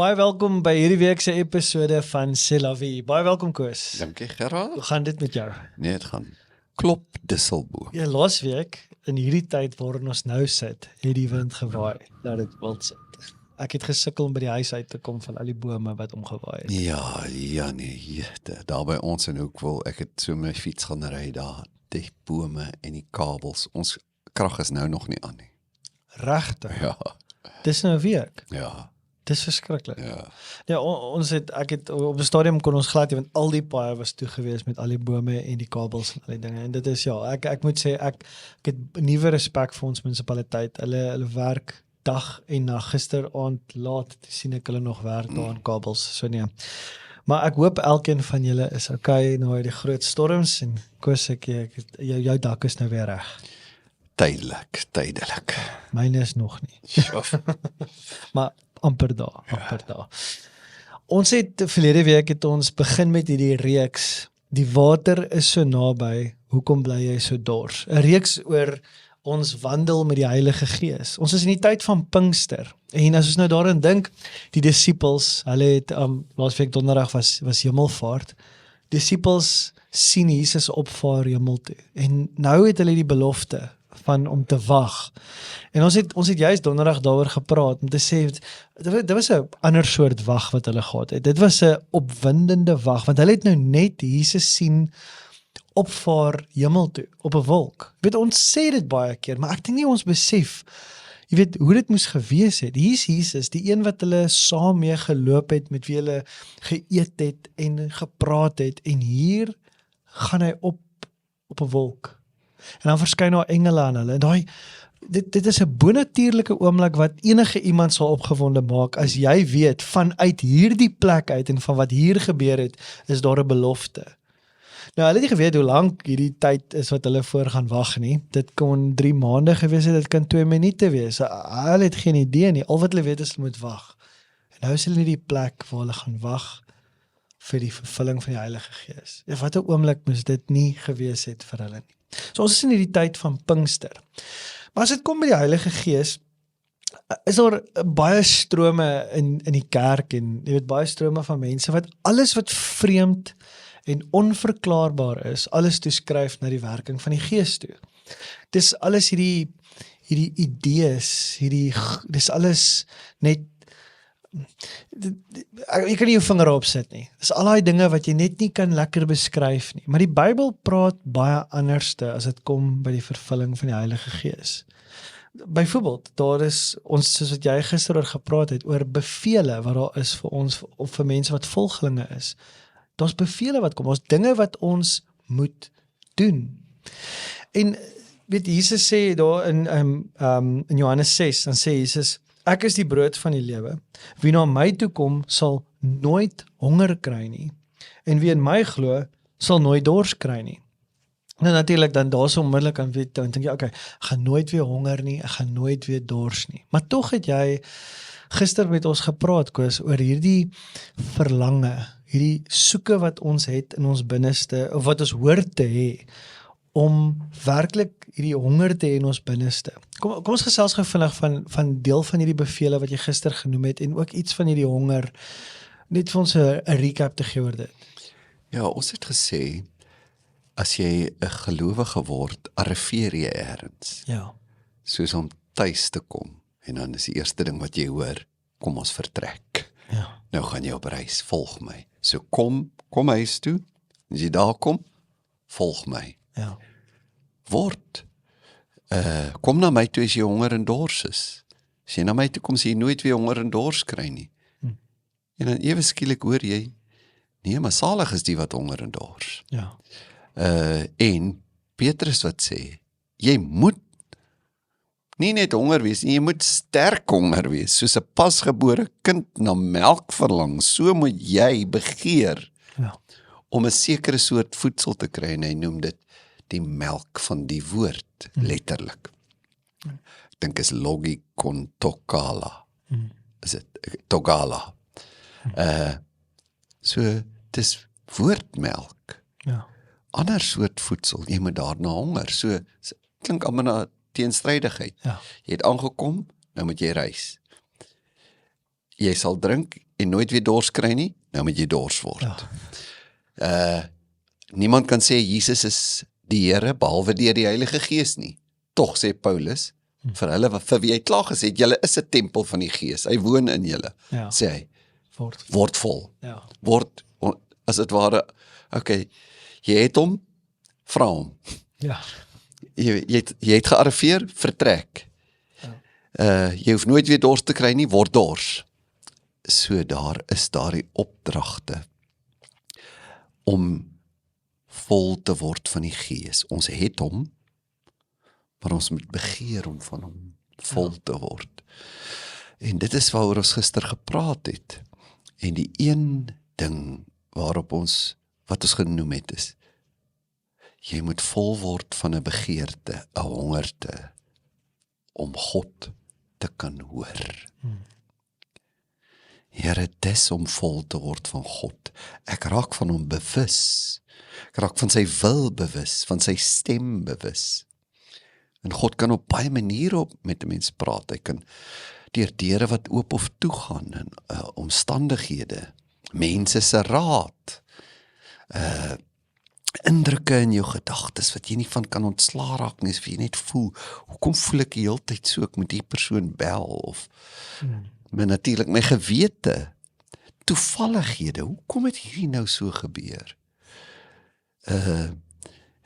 Baie welkom by hierdie week se episode van C'est la vie. Baie welkom Koos. Dankie Gerard. Hoe gaan dit met jou? Nee, het gaan klop disselboom. Ja, laasweek in hierdie tyd waarin ons nou sit, het die wind gewaai dat dit wild sit. Ek het gesukkel om by die huis uit te kom van al die bome wat omgewaai het. Ja nee, daar by ons in Hoekville, ek het so my fiets gaan ry daar, die bome en die kabels, ons krag is nou nog nie aan nie. Regtig? Ja, Dis nou 'n week. ja, Dis verskriklik. ja. Ja, ek het op 'n stadium kon ons glad nie, want al die paaie was toe gewees met al die bome en die kabels en al die dinge. En dit is ja, ek moet sê ek het nuwe respek vir ons munisipaliteit. Hulle werk dag en nag. Gisteraand laat sien ek hulle nog werk daar aan kabels. So nee. Maar ek hoop elkeen van julle is okay na die groot storms en Koos jou dak is nou weer reg. Tydelik. Myne is nog nie. Maar amper daar. Ons het verlede week het ons begin met hierdie reeks. Die water is so naby, hoekom bly jy so dors? 'n Reeks oor ons wandel met die Heilige Gees. Ons is in die tyd van Pinkster. En as ons nou daarin dink, die disippels, hulle het laasweek donderdag was hemelvaart. Disippels sien Jesus opvaar hemel toe. En nou het hulle die belofte van om te wag. En ons het juist donderdag daaroor gepraat om te sê dit was 'n ander soort wag wat hulle gehad het. Dit was 'n opwindende wag want hulle het nou net Jesus sien opvaar hemel toe op 'n wolk. Weet ons sê dit baie keer, maar ek dink nie ons besef jy weet hoe dit moes gewees het. Hier's Jesus, die een wat hulle saam mee geloop het, met wie hulle geëet het en gepraat het en hier gaan hy op 'n wolk. En dan verskyn daar engele aan hulle. En dit is 'n bonatuurlike oomblik wat enige iemand sal opgewonde maak as jy weet vanuit hierdie plek uit en van wat hier gebeur het, is daar 'n belofte. Nou, hulle het nie geweet hoe lank hierdie tyd is wat hulle voor gaan wag nie. Dit kon 3 maande gewees het, dit kan 2 minute wees. Hulle het geen idee nie. Al wat hulle weet is hulle moet wag. En nou is hulle in die plek waar hulle gaan wag vir die vervulling van die Heilige Gees. Ja, wat 'n oomblik moes dit nie gewees het vir hulle nie. So ons is in hierdie tyd van Pinkster. Maar as dit kom by die Heilige Gees, is daar baie strome in die kerk en jy weet baie strome van mense wat alles wat vreemd en onverklaarbaar is, alles toeskryf na die werking van die Gees toe. Dis alles hierdie idees, dis alles net jy kan nie jou vinger op sit nie. Dis al die dinge wat jy net nie kan lekker beskryf nie. Maar die Bybel praat baie anderste as dit kom by die vervulling van die Heilige Gees. Byvoorbeeld, daar is ons, soos wat jy gister oor gepraat het, oor bevele wat daar is vir ons, of vir mense wat volgelinge is. Daar's bevele wat kom, ons dinge wat ons moet doen. En weet Jesus sê daar in Johannes 6, dan sê Jesus, ek is die brood van die lewe. Wie na my toe kom, sal nooit honger kry nie. En wie in my glo, sal nooit dors kry nie. Nou natuurlik dan daar so onmiddellik aan weet, dan dink jy, okay, ek gaan nooit weer honger nie, ek gaan nooit weer dors nie. Maar tog het jy gister met ons gepraat, Koos, oor hierdie verlange, hierdie soeke wat ons het in ons binneste, of wat ons hoort te hê, om werklik hierdie honger te hê in ons binneste. Kom ons gesels gou vinnig van deel van hierdie bevele wat jy gister genoem het, en ook iets van hierdie honger, net vir ons 'n recap te gee oor dit. Ja, ons het gesê, as jy 'n gelowige word, arriveer jy ergens. Ja. Soos om tuis te kom, en dan is die eerste ding wat jy hoor, kom ons vertrek. Ja. Nou gaan jy op reis, volg my. So kom huis toe, as jy daar kom, volg my. Ja. Kom na my toe as jy honger en dors is. As jy na my toe kom, sê jy nooit weer honger en dors kry nie. En dan ewe skielik hoor jy, nee, maar salig is die wat honger en dors. Ja. En Petrus wat sê, jy moet nie net honger wees nie, jy moet sterk honger wees, soos 'n pasgebore kind na melk verlang, so moet jy begeer Ja. om 'n sekere soort voedsel te kry, en hy noem dit die melk van die woord, letterlik. Ek dink is Logikontokala, is dit, Togala. So, dit is woordmelk, Ja. ander soort voedsel, jy moet daarna honger, so, klink amper na teenstrydigheid. Ja. Jy het aangekom, nou moet jy reis. Jy sal drink en nooit weer dors kry nie, nou moet jy dors word. Niemand kan sê Jesus is die Here, behalwe deur die Heilige Gees nie. Tog sê Paulus, vir hulle vir wie hy klaar gesê het, julle is 'n tempel van die Gees, hy woon in julle, Ja. sê hy, Word. word vol, Ja. word, as dit ware, okay, jy het hom, vra hom, Ja. jy het gearriveer, vertrek, jy hoef nooit weer dors te kry nie, word dors. So daar is daardie opdragte om vol te word van die Gees. Ons het hom, maar ons moet begeer om van hom vol te word. En dit is waaroor ons gister gepraat het. En die een ding waarop ons, wat ons genoem het is, jy moet vol word van 'n begeerte, 'n hongerte, om God te kan hoor. Here, dis om vol te word van God. Ek raak van hom bewus. Ek raak van sy wil bewus, van sy stem bewus. En God kan op baie maniere met 'n mens praat. Hy kan deur deure wat oop of toe gaan, en omstandighede, mense se raad, indrukke in jou gedagtes wat jy nie van kan ontsla raak nie, as jy net voel, hoekom voel ek die hele tyd so, ek moet die persoon bel, of maar natuurlik my gewete, toevallighede, hoekom het hierdie nou so gebeur? En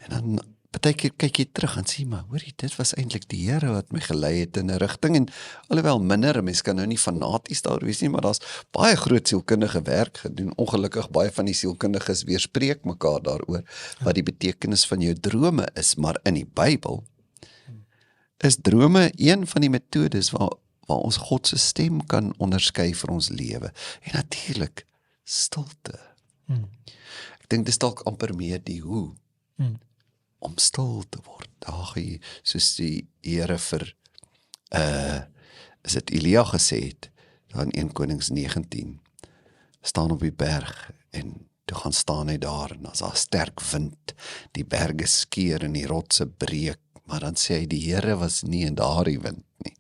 dan partykeer kyk jy terug en sê, maar hoorie, dit was eintlik die Here wat my gelei het in 'n rigting, en alhoewel minder, mens kan nou nie fanaties daar wees nie, maar daar's baie groot sielkundige werk gedoen. Ongelukkig baie van die sielkundiges weerspreek mekaar daaroor, wat die betekenis van jou drome is, maar in die Bybel is drome een van die metodes waar ons God se stem kan onderskei vir ons lewe. En natuurlik, stilte. Ek dink dis dalk amper meer die hoe, om stil te word. Daar gee, soos die Here vir, is dit Elia gesê het, daar in 1 Konings 19, staan op die berg, en toe gaan staan hy daar, en as daar sterk wind, die berge skeur en die rotse breek, maar dan sê hy, die Here was nie in daardie wind nie.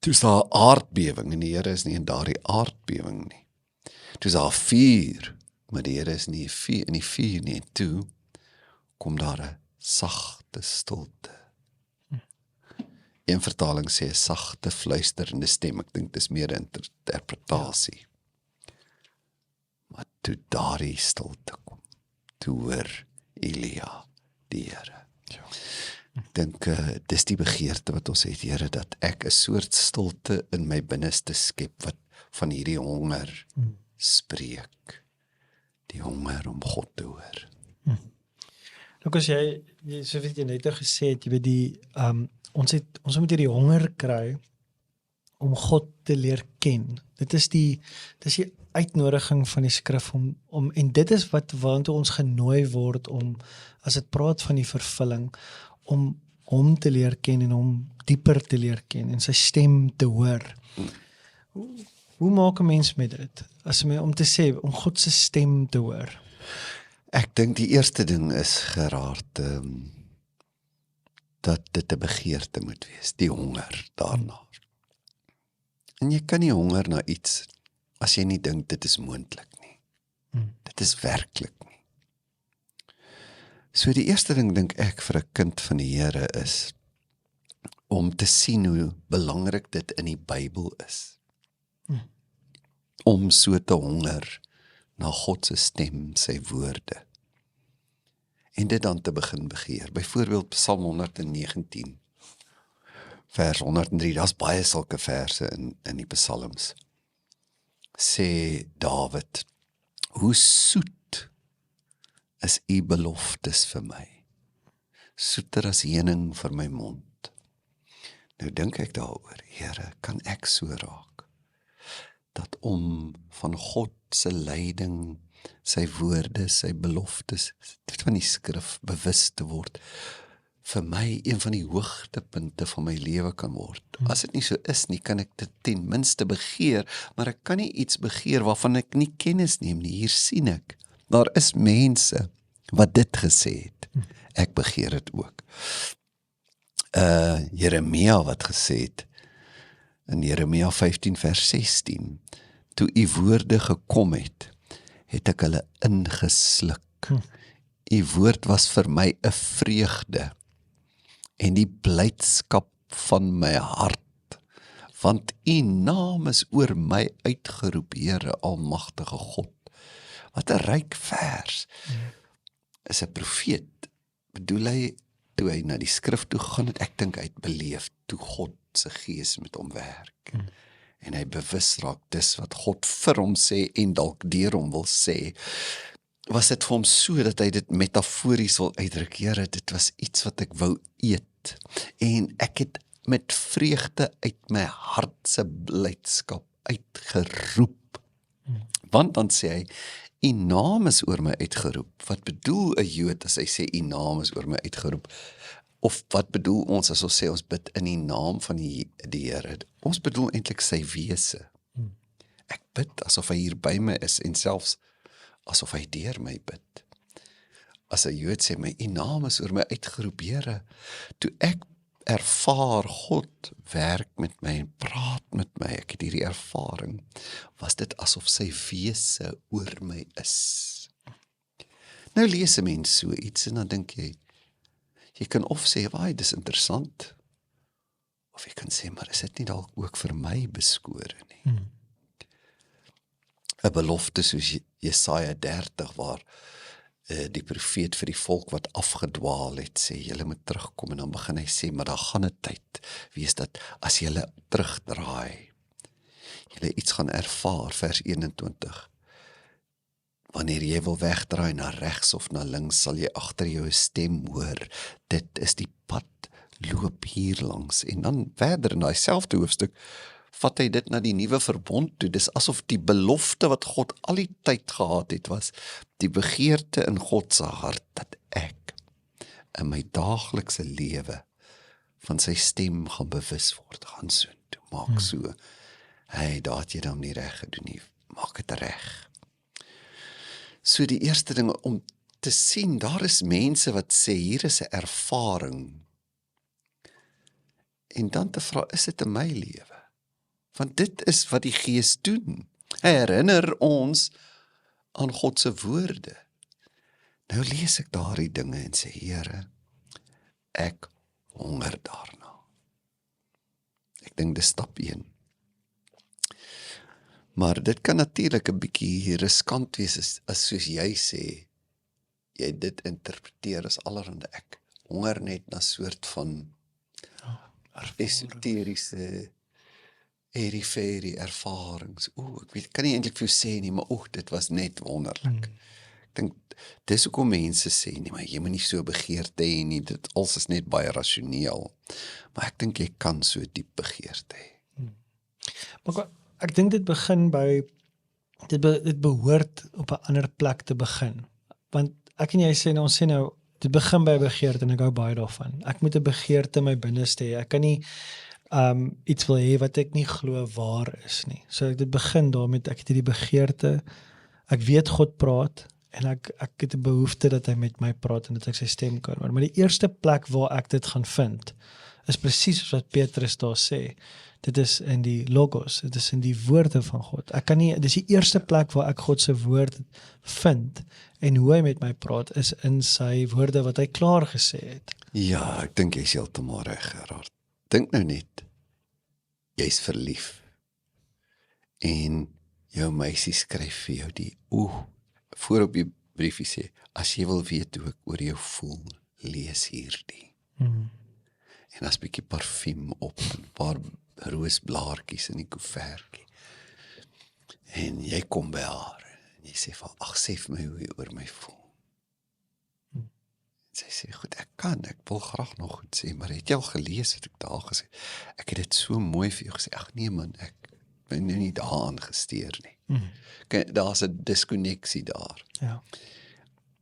Toe is daar 'n aardbewing, en die Here is nie in daardie aardbewing nie. Toe is daar vuur, maar die Here is nie in die vuur nie, en toe kom daar 'n sagte stilte. Een vertaling sê 'n sagte fluisterende stem, ek dink dis meer 'n interpretasie. Maar toe daardie stilte kom, toe hoor Elia die Here. Ek dink, dis die begeerte wat ons het, Here, dat ek 'n soort stilte in my binneste skep, wat van hierdie honger spreek. Die honger om God te hoor. Ook as jy so wat jy net gesê het, jy weet ons moet hierdie honger kry om God te leer ken. Dit is die uitnodiging van die skrif en dit is waartoe ons genooi word om, as dit praat van die vervulling, om hom te leer ken en hom dieper te leer ken en sy stem te hoor. Hoe maak 'n mens met dit? Om te sê, om God se stem te hoor. Ek dink die eerste ding is geraard, dat dit 'n begeerte moet wees, die honger daarna. En jy kan nie honger na iets, as jy nie dink dit is moontlik nie. Dit is werklik nie. So die eerste ding, dink ek, vir 'n kind van die Here is, om te sien hoe belangrik dit in die Bybel is. Om so te honger na God se stem, sy woorde. En dit dan te begin begeer. Byvoorbeeld Psalm 119, vers 103, daar's baie sulke verse in die psalms. Sê Dawid, hoe soet is u beloftes vir my, soeter as heuning vir my mond. Nou dink ek daaroor, Here, kan ek so raak, dat om van God se leiding sy woorde, sy beloftes, van die skrif bewus te word, vir my een van die hoogtepunte van my lewe kan word. As dit nie so is nie, kan ek dit ten minste begeer, maar ek kan nie iets begeer waarvan ek nie kennis neem nie. Hier sien ek, daar is mense wat dit gesê het. Ek begeer dit ook. Jeremia wat gesê het, in Jeremia 15 vers 16, toe u woorde gekom het, het ek hulle ingesluk. U woord was vir my 'n vreugde en die blydskap van my hart, want u naam is oor my uitgeroep, Here almagtige God. Wat 'n ryk vers. Is 'n profeet, bedoel hy, toe hy na die skrif toe gaan het, ek dink hy het beleef, toe God se gees met hom werk. En hy bewus raak, dis wat God vir hom sê, en dalk deur hom wil sê, was dit vir hom so, dat hy dit metafories wil uitdruk, Here, dit was iets wat ek wou eet, en ek het met vreugde uit my hart se blydskap uitgeroep, want dan sê hy, u naam is oor my uitgeroep. Wat bedoel 'n Jood as hy sê, u naam is oor my uitgeroep? Of wat bedoel ons as ons sê, ons bid in die naam van die Here? Ons bedoel eintlik sy wese. Ek bid asof hy hier by my is, en selfs asof hy deur my bid. As 'n Jood sê my, u naam is oor my uitgeroep, Here, toe ek ervaar God werk met my en praat met my, ek het hierdie ervaring, was dit asof sy wese oor my is. Nou lees 'n mens so iets en dan dink jy kan of sê, waai, dis interessant, of jy kan sê, maar is dit nie dalk ook vir my beskore nie? 'n belofte soos Jesaja 30, waar die profeet vir die volk wat afgedwaal het, sê, julle moet terugkom, en dan begin hy sê, maar daar gaan 'n tyd wees dat, as julle terugdraai, julle iets gaan ervaar, vers 21, wanneer jy wil wegdraai na regs of na links, sal jy agter jou 'n stem hoor, dit is die pad, loop hier langs, en dan verder in daai selfde hoofstuk, vat hy dit na die nuwe verbond toe, dis asof die belofte wat God al die tyd gehad het, was die begeerte in God se hart, dat ek in my daaglikse lewe van sy stem gaan bewus word, gaan so toe, maak so, hey, daar het jy dan nie reg gedoen nie, maak het reg. So die eerste ding om te sien, daar is mense wat sê, hier is 'n ervaring, en dan te vra, is dit in my lewe? Want dit is wat die Gees doen. Hy herinner ons aan God se woorde. Nou lees ek daardie dinge en sê, Here, ek honger daarna. Ek dink dis stap 1. Maar dit kan natuurlik 'n bietjie riskant wees, as soos jy sê, jy dit interpreteer as allerhande, ek honger net na soort van esoteriese airy-fairy ervarings. Ek weet, kan nie eintlik vir jou sê nie, maar dit was net wonderlik. Ek dink, dis hoekom mense sê nie, maar jy moet nie so begeerte hê nie, dit alles is net baie rasioneel. Maar ek dink jy kan so diep begeerte hê. Maar ek dink dit begin by, dit behoort op 'n ander plek te begin. Want ek en jy sê nou, ons sê nou, dit begin by 'n begeerte, en ek hou baie daarvan. Ek moet 'n begeerte in my binneste hê. Ek kan nie iets wil hê wat ek nie glo waar is nie. So dit begin daarmee, ek het hierdie begeerte, ek weet God praat, en ek het 'n behoefte dat hy met my praat, en dat ek sy stem kan hoor. Maar die eerste plek waar ek dit gaan vind, is presies wat Petrus daar sê. Dit is in die logos, dit is in die woorde van God. Ek kan nie, dis die eerste plek waar ek God se woord vind, en hoe hy met my praat, is in sy woorde wat hy klaar gesê het. Ja, ek dink jy is heeltemal reg, Gerard. Dink nou net, jy's verlief, en jou meisie skryf vir jou die, voor op die briefie sê, as jy wil weet hoe ek oor jou voel, lees hierdie. En as bietjie parfuum op, 'n paar roosblaartjies in die koevertjie. En jy kom by haar, en jy sê van, sê vir my hoe jy oor my voel. Sy sê, goed, ek wil graag nog goed sê, maar het jy al gelees wat ek daar gesê? Ek het dit so mooi vir jou gesê, nee man, ek ben nou nie daaraan gesteer nie. Daar's 'n diskonneksie daar. Ja.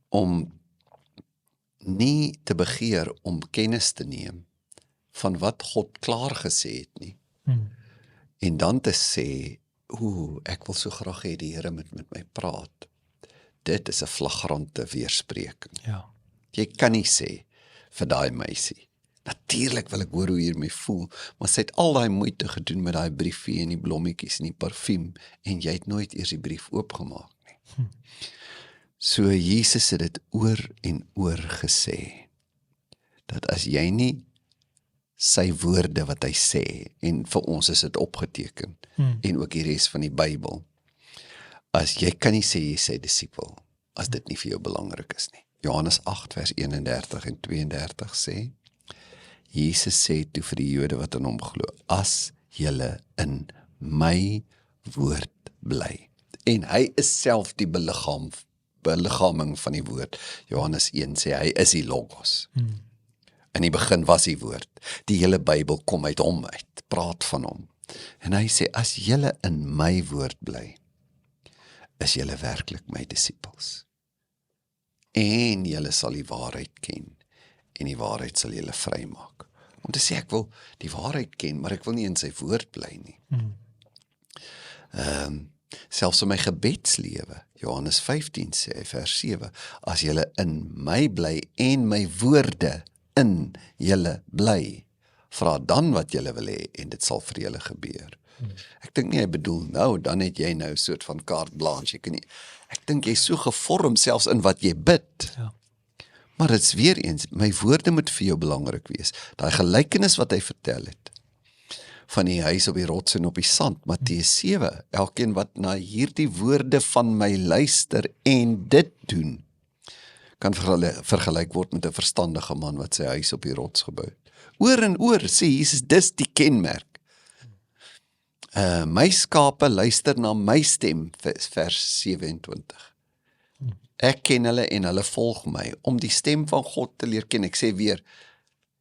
Om nie te begeer om kennis te neem van wat God klaar gesê het nie. En dan te sê, ek wil so graag hê die Here moet met my praat. Dit is 'n flagrante weerspreking. Ja. Jy kan nie sê vir daai meisie, natuurlik wil ek hoor hoe jy my voel, maar sy het al daai moeite gedoen met daai briefie en die blommetjies en die parfuum, en jy het nooit eers die brief oopgemaak nie. So Jesus het dit oor en oor gesê, dat as jy nie sy woorde wat hy sê, en vir ons is dit opgeteken, en ook die res van die Bybel, as jy kan nie sê jy is sy disipel, as dit nie vir jou belangrik is nie. Johannes 8 vers 31 en 32 sê, Jesus sê toe vir die Jode wat in hom glo, as julle in my woord bly. En hy is self die beliggaaming van die woord. Johannes 1 sê, hy is die Logos. In die begin was die woord. Die hele Bybel kom uit hom uit, praat van hom. En hy sê, as julle in my woord bly, is julle werklik my disippels. En julle sal die waarheid ken, en die waarheid sal julle vrymaak. Om te sê, ek wil die waarheid ken, maar ek wil nie in sy woord bly nie. Selfs in my gebedslewe, Johannes 15 sê, vers 7, as julle in my bly en my woorde in julle bly, vra dan wat julle wil hê en dit sal vir julle gebeur. Ek dink nie hy bedoel, nou, dan het jy nou 'n soort van carte blanche, jy kan nie, ek dink jy is so gevorm selfs in wat jy bid. Ja. Maar dit is weer eens, my woorde moet vir jou belangrik wees. Daai gelykenis wat hy vertel het, van die huis op die rots en op die sand, Matteus 7, elkeen wat na hierdie woorde van my luister en dit doen, kan vergelyk word met 'n verstandige man wat sy huis op die rots gebou het. Oor en oor sê Jesus, dis die kenmerk. My skape luister na my stem, vers 27. Ek ken hulle en hulle volg my, om die stem van God te leer ken. Ek sê weer,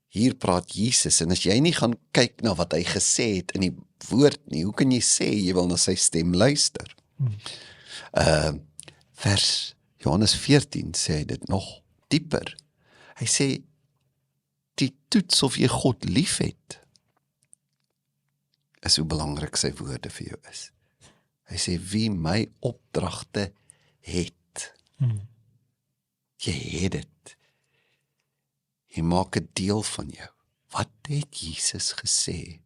hier praat Jesus, en as jy nie gaan kyk na wat hy gesê het in die woord nie, hoe kan jy sê, jy wil na sy stem luister? Vers Johannes 14 sê hy dit nog dieper. Hy sê, die toets of jy God lief het, is hoe belangrik sy woorde vir jou is. Hy sê, wie my opdragte het, jy het dit. Jy maak 'n deel van jou. Wat het Jesus gesê?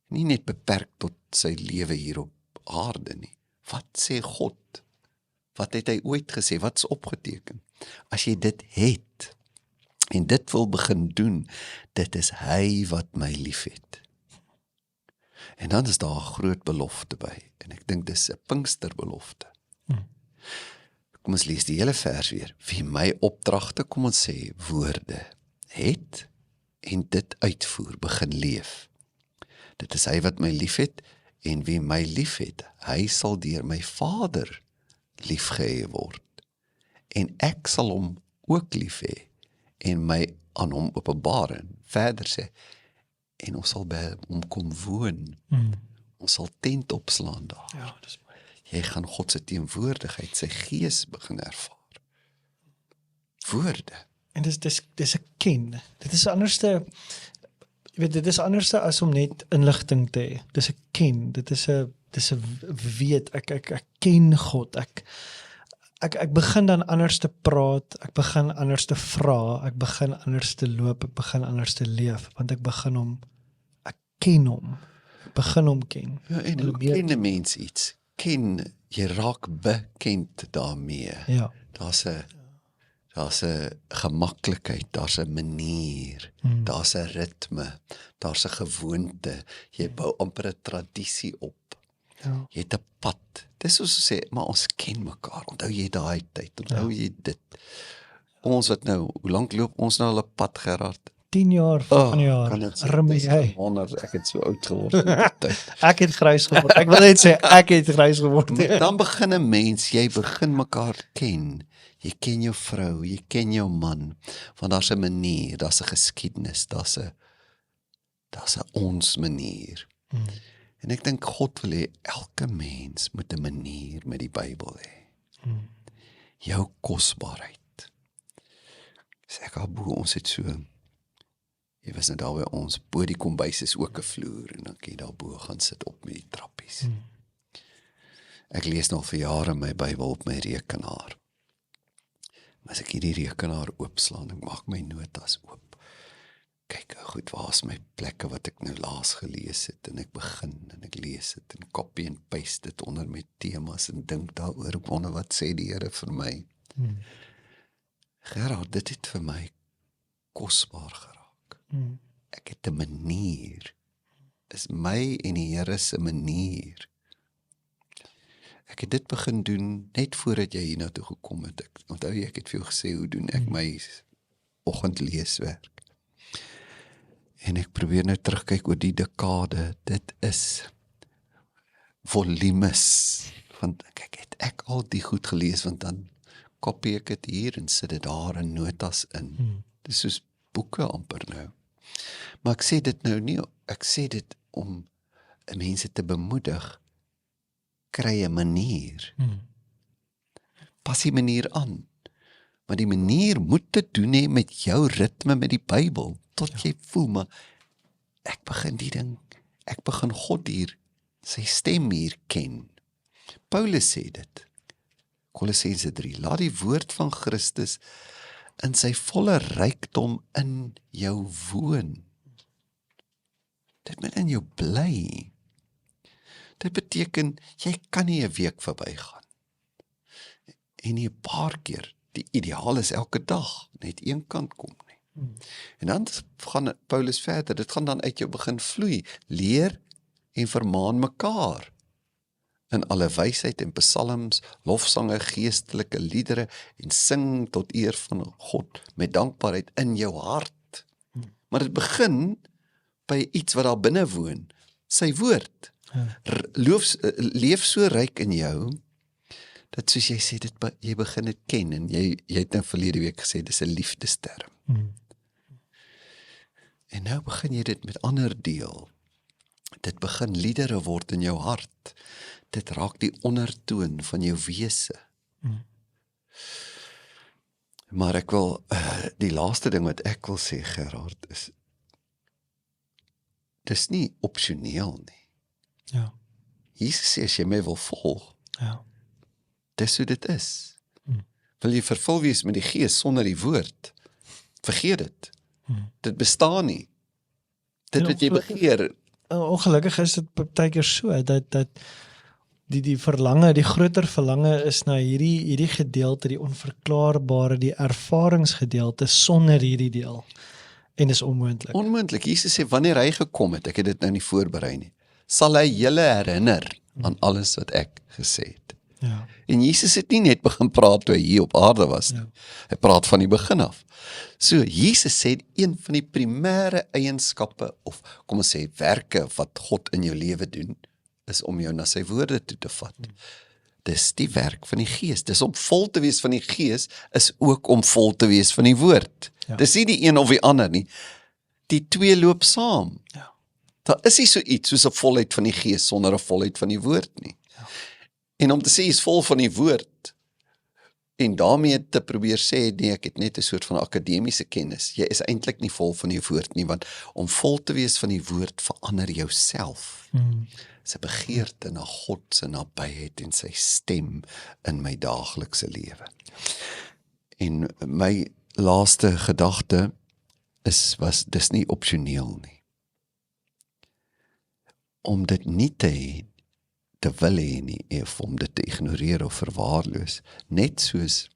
Nie net beperk tot sy lewe hier op aarde nie. Wat sê God? Wat het hy ooit gesê? Wat is opgeteken? As jy dit het, en dit wil begin doen, dit is hy wat my liefhet. En dan is daar 'n groot belofte by, en ek dink dis 'n Pinksterbelofte. Kom ons lees die hele vers weer. Wie my opdragte, kom ons sê, woorde het, en dit uitvoer, begin leef. Dit is hy wat my liefhet, en wie my liefhet, hy sal deur my Vader liefgehê word. En ek sal hom ook lief hê, en my aan hom openbaar. En verder sê, en ons sal by hom kom woon. Ons sal tent opslaan daar. Ja, dis Jy gaan God se teenwoordigheid, sy gees begin ervaar. Woorde. En dis 'n ken. Dit is anderste, jy weet, dit is anderste as om net inligting te hê. Dis 'n ken. Dit is 'n weet. Ek ken God. Ek begin dan anders te praat, ek begin anders te vra, ek begin anders te loop, ek begin anders te leef, want ek ken hom. Ek begin hom ken. Ja, en hoe ken 'n mens iets? Jy raak bekend daarmee. Ja. Daar's 'n gemaklikheid, daar's 'n manier, daar's 'n ritme, daar's 'n gewoonte. Jy bou amper 'n tradisie op. Ja. Jy het 'n pad. Dis soos sê, maar ons ken mekaar. Onthou jy daai tyd? Onthou jy dit? Ons wat nou, hoe lank loop ons nou al 'n pad, Gerard? 10 jaar van jaar. Kan dit sê? Arme Dis jy. wonder, ek het so oud geword in die tyd. Ek het grys geword. Ek wil net sê ek het grys geword. Dan begin 'n mens, jy begin mekaar ken. Jy ken jou vrou, jy ken jou man, want daar's 'n manier, daar's 'n geskiedenis, daar's 'n ons manier. En ek dink God wil hê, elke mens moet 'n manier met die Bybel hê. Jou kosbaarheid. Sê ek al bo, ons het so, jy was net daar by ons, bo die kombuis is ook 'n vloer, en dan kan jy daar bo gaan sit op met die trappies. Ek lees nog vir jare my Bybel op my rekenaar. Maar as ek hierdie rekenaar oopslaan, ek maak my notas oop. Kyk, goed, waar is my plekke wat ek nou laas gelees het, en ek begin, en ek lees het, en copy en paste dit onder my temas, en dink daaroor, ek wonder wat sê die Here vir my. Gerard, dit het vir my kosbaar geraak. Ek het 'n manier, is my en die Here se manier. Ek het dit begin doen, net voordat jy hiernatoe gekom het. Ek onthou jy, ek het vir jou gesê, hoe doen ek my oggendleeswerk? En ek probeer nou terugkyk oor die dekade, dit is volumes, want kyk, het ek al die goed gelees, want dan kopie ek dit hier en sit dit daar in notas in. Dit is soos boeke amper nou. Maar ek sê dit nou nie, ek sê dit om mense te bemoedig, kry 'n manier. Pas die manier aan. Maar die manier moet te doen hê met jou ritme met die Bybel, tot jy voel, maar ek begin God hier, sy stem hier ken. Paulus sê dit, Kolossense 3, laat die woord van Christus in sy volle rykdom in jou woon. Dit moet in jou bly. Dit beteken, jy kan nie 'n week verbygaan. En nie 'n paar keer, die ideaal is elke dag, net een kant kom nie. En dan gaan Paulus verder, dit gaan dan uit jou begin vloei, leer en vermaan mekaar, in alle wysheid en psalms, lofsange, geestelike liedere, en sing tot eer van God, met dankbaarheid in jou hart. Maar dit begin by iets wat daar binne woon, sy woord. Leef so ryk in jou, dat soos jy sê, jy begin dit ken, en jy het nou verlede week gesê, dis 'n liefdesterm. En nou begin jy dit met ander deel. Dit begin liedere word in jou hart. Dit raak die ondertoon van jou wese. Maar ek wil, die laaste ding wat ek wil sê, Gerard, is, dis nie opsioneel nie. Ja. Jesus sê, as jy my wil volg, Ja. dis hoe dit is. Wil jy vervul wees met die Gees sonder die woord, vergeet dit. Dit bestaan nie. Dit wat jy begeer. Ongelukkig is dit partykeer so, dat die verlange, die groter verlange is na hierdie gedeelte, die onverklaarbare, die ervaringsgedeelte, sonder hierdie deel. En dis onmoontlik. Onmoontlik. Jesus sê, wanneer hy gekom het, ek het dit nou nie voorberei nie, sal hy julle herinner aan alles wat ek gesê het. Ja. En Jesus het nie net begin praat toe hy hier op aarde was nie. Hy praat van die begin af. So, Jesus sê, een van die primêre eienskappe, of kom ons sê, werke wat God in jou lewe doen, is om jou na sy woorde toe te vat. Dis die werk van die Gees. Dis om vol te wees van die Gees, is ook om vol te wees van die woord. Ja. Dis nie die een of die ander nie. Die twee loop saam. Ja. Daar is nie so iets soos 'n volheid van die Gees sonder 'n volheid van die woord nie. En om te sê, jy is vol van die woord, en daarmee te probeer sê, nee, ek het net 'n soort van akademiese kennis, jy is eintlik nie vol van die woord nie, want om vol te wees van die woord, verander jouself. Sy begeerte na God se nabyheid en sy stem in my daaglikse lewe. En my laaste gedagte dis nie opsioneel nie. Om dit nie te wil hê nie, of om dit te ignoreer of verwaarloos, net soos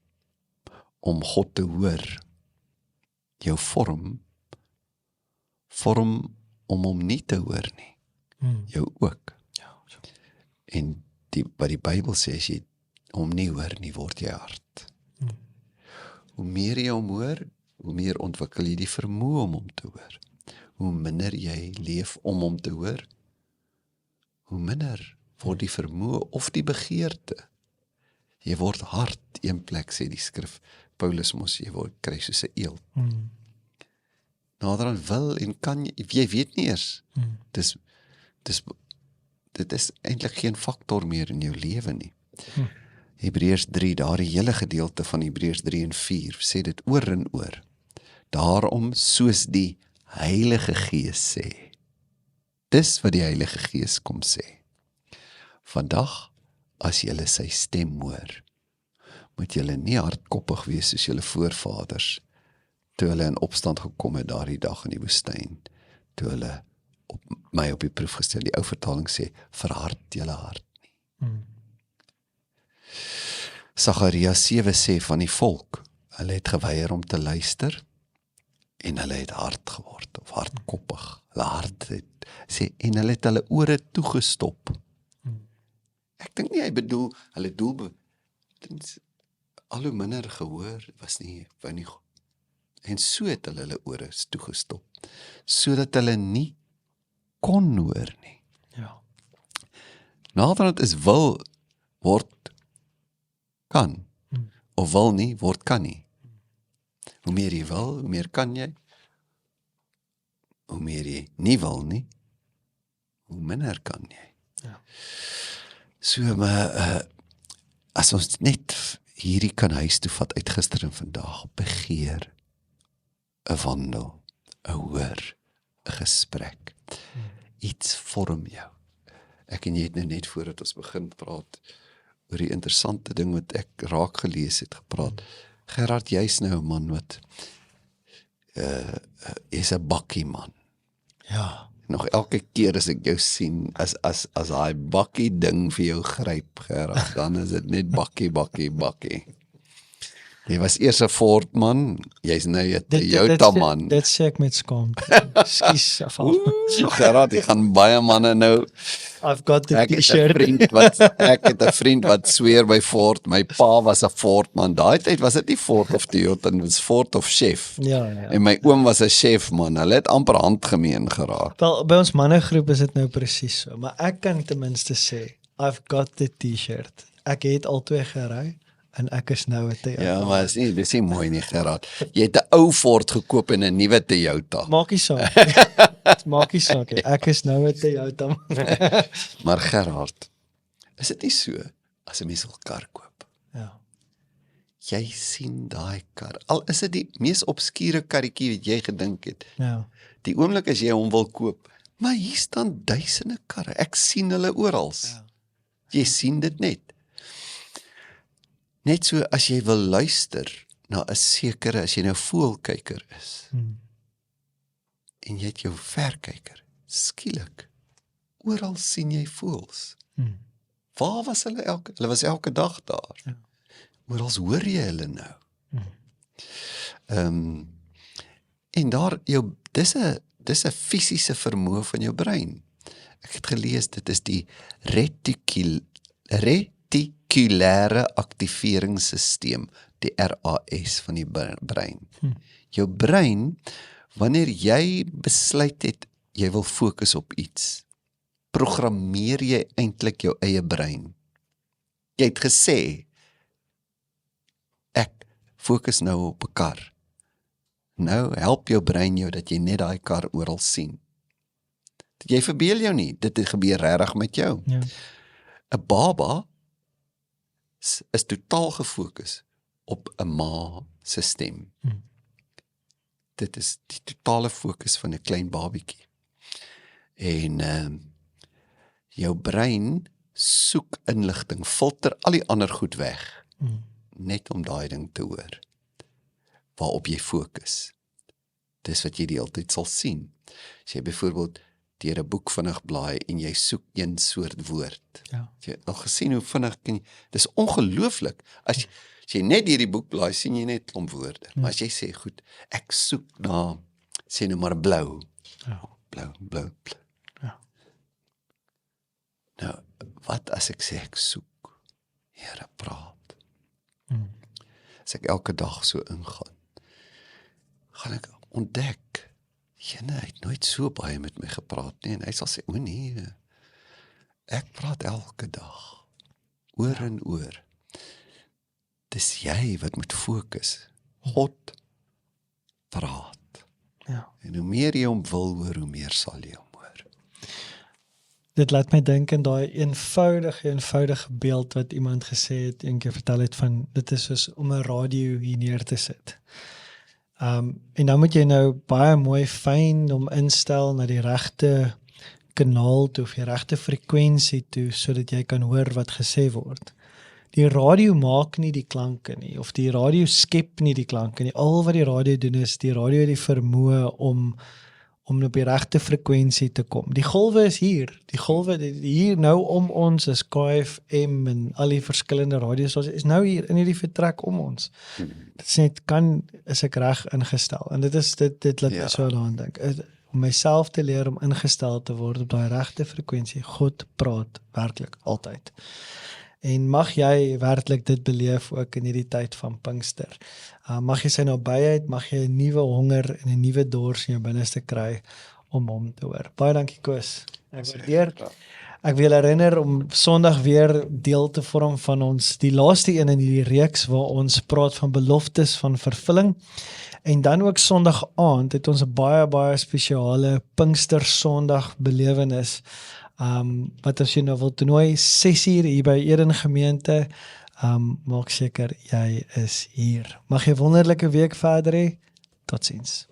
om God te hoor, jou vorm om hom nie te hoor nie, jou ook. En wat die Bybel sê, as jy hom nie hoor nie, word jy hard. Hoe meer jy hom hoor, hoe meer ontwikkel jy die vermoë om hom te hoor. Hoe minder jy leef om hom te hoor, hoe minder word die vermoë of die begeerte. Jy word hard, een plek sê die skrif, Paulus mos, jy kry soos 'n eeld. Naderhand wil en kan jy weet nie eers. Dis dit is eintlik geen faktor meer in jou lewe nie. Hebreërs 3, daardie hele gedeelte van Hebreërs 3 en 4 sê dit oor en oor. Daarom soos die Heilige Gees sê. Dis wat die Heilige Gees kom sê. Vandag, as julle sy stem hoor, moet julle nie hardkoppig wees soos julle voorvaders, toe hulle in opstand gekom het daardie dag in die woestyn, toe hulle my op die proef gestel. Die ou vertaling sê, verhard julle hart nie. Sagaria 7 sê van die volk, hulle het geweier om te luister, en hulle het hard geword, of hardkoppig, hulle hart het, sê, en hulle het hulle ore toegestop. Ek dink nie, hy bedoel, hulle doel, al hoe minder gehoor, was nie, wou nie, en so het hulle ore toegestop, sodat hulle nie kon hoor nie. Ja. Naderhand is wil, word, kan, of wil nie, word kan nie. Hoe meer jy wil, hoe meer kan jy. Hoe meer jy nie wil nie, hoe minder kan jy. Ja. So, maar, as ons net hierdie kan huis toe vat uit gister en vandag, begeer, 'n wandel, 'n hoor, 'n gesprek, iets vorm jou. Ek en jy het nou net voordat ons begin praat, oor die interessante ding wat ek raak gelees het, gepraat. Gerard, jy's nou 'n man wat, jy's 'n bakkie man. Ja. Nog elke keer as ek jou sien, as daai bakkie ding vir jou gryp, Gerard, dan is dit net bakkie. Jy was eers 'n Ford man, jy's nou 'n Toyota man. Dit sê ek met skaamte. Skus, afval. Gerard, ek gaan baie manne nou. I've got the Ek het 'n t-shirt. vriend wat sweer by Ford. My pa was 'n Ford man. Daai tyd was dit nie Ford of Toyota, dit was Ford of Chef. Ja. En my oom was 'n chef man. Hulle het amper handgemeen geraak. Wel, by ons mannegroep is dit nou presies so, maar ek kan ten minste sê, I've got the t-shirt. Ek het al 2 gery, en ek is nou 'n Toyota. Ja, maar dis nie mooi nie, Gerard. Jy het 'n ou Ford gekoop en 'n nuwe Toyota. Maak nie saak. Maak nie saak. Ek is nou 'n Toyota. Maar Gerard, is dit nie so, as 'n mens 'n kar koop? Ja. Jy sien daai kar, al is dit die mees obskure karretjie wat jy gedink het, Ja. die oomblik as jy hom wil koop, maar hier staan duisende karre, ek sien hulle oral. Ja. Jy sien dit net. Net so as jy wil luister na 'n sekere, as jy nou voelkyker is, en jy het jou verkyker, skielik, oral sien jy voels. Waar was hulle hulle was elke dag daar. Ja. Oral hoor jy hulle nou. En daar, dis 'n fisiese vermoë van jou brein. Ek het gelees, dit is die retikulêre aktiveringsstelsel, die RAS van die brein. Jou brein, wanneer jy besluit het, jy wil fokus op iets, programmeer jy eintlik jou eie brein. Jy het gesê, ek fokus nou op 'n kar. Nou help jou brein jou dat jy net daai kar oral sien. Jy verbeel jou nie, dit gebeur regtig met jou. Ja. 'n Baba is totaal gefokus op 'n ma se stem. Dit is die totale fokus van 'n klein babietjie. En jou brein soek inligting, filter al die ander goed weg, net om daai ding te hoor, waarop jy fokus. Dis wat jy die hele tyd sal sien. As jy byvoorbeeld deur 'n boek vinnig blaai en jy soek een soort woord. Ja. Jy het al gesien hoe vinnig dis ongelooflik. As jy net hierdie boek blaai, sien jy net 'n klomp woorde. Maar as jy sê, goed, ek soek na, sê nou maar blou. Ja. Blou. Ja. Nou, wat as ek sê ek soek? Here, praat. As ek elke dag so ingaan, gaan ek ontdek, jene, hy het nooit so baie met my gepraat nie, en hy sal sê, o nee, ek praat elke dag, oor en oor. Dis jy wat moet fokus. God praat. Ja. En hoe meer jy hom wil hoor, hoe meer sal jy hom hoor. dit laat my dink aan daai eenvoudige beeld wat iemand gesê het, een keer vertel het van, dit is soos om 'n radio hier neer te sit. En dan moet jy nou baie mooi fyn om instel na die regte kanaal toe, of die regte frekwensie toe, sodat jy kan hoor wat gesê word. Die radio maak nie die klanke nie, of die radio skep nie die klanke nie. Al wat die radio doen is, die radio het die vermoë om op die regte frekwensie te kom. Die golwe is hier. Die golwe hier nou om ons is KFM en al die verskillende radiostasies is nou hier in hierdie vertrek om ons. Dit is net is ek reg ingestel. En dit laat my so daaraan dink. Om myself te leer om ingestel te word op daai regte frekwensie. God praat werklik altyd. En mag jy werklik dit beleef ook in hierdie tyd van Pinkster. Mag jy sy nabyheid, mag jy 'n nuwe honger en 'n nuwe dors in jou binneste kry om hom te hoor. Baie dankie Koos. Ek waardeer. Ek wil herinner om Sondag weer deel te vorm van ons, die laaste een in hierdie reeks waar ons praat van beloftes van vervulling. En dan ook Sondag aand het ons 'n baie spesiale Pinkster Sondag belewenis. Wat as jy nou wil toernooi 6:00 hier by Eden Gemeente, maak seker jy is hier. Mag jy 'n wonderlike week verder hê. Totsiens.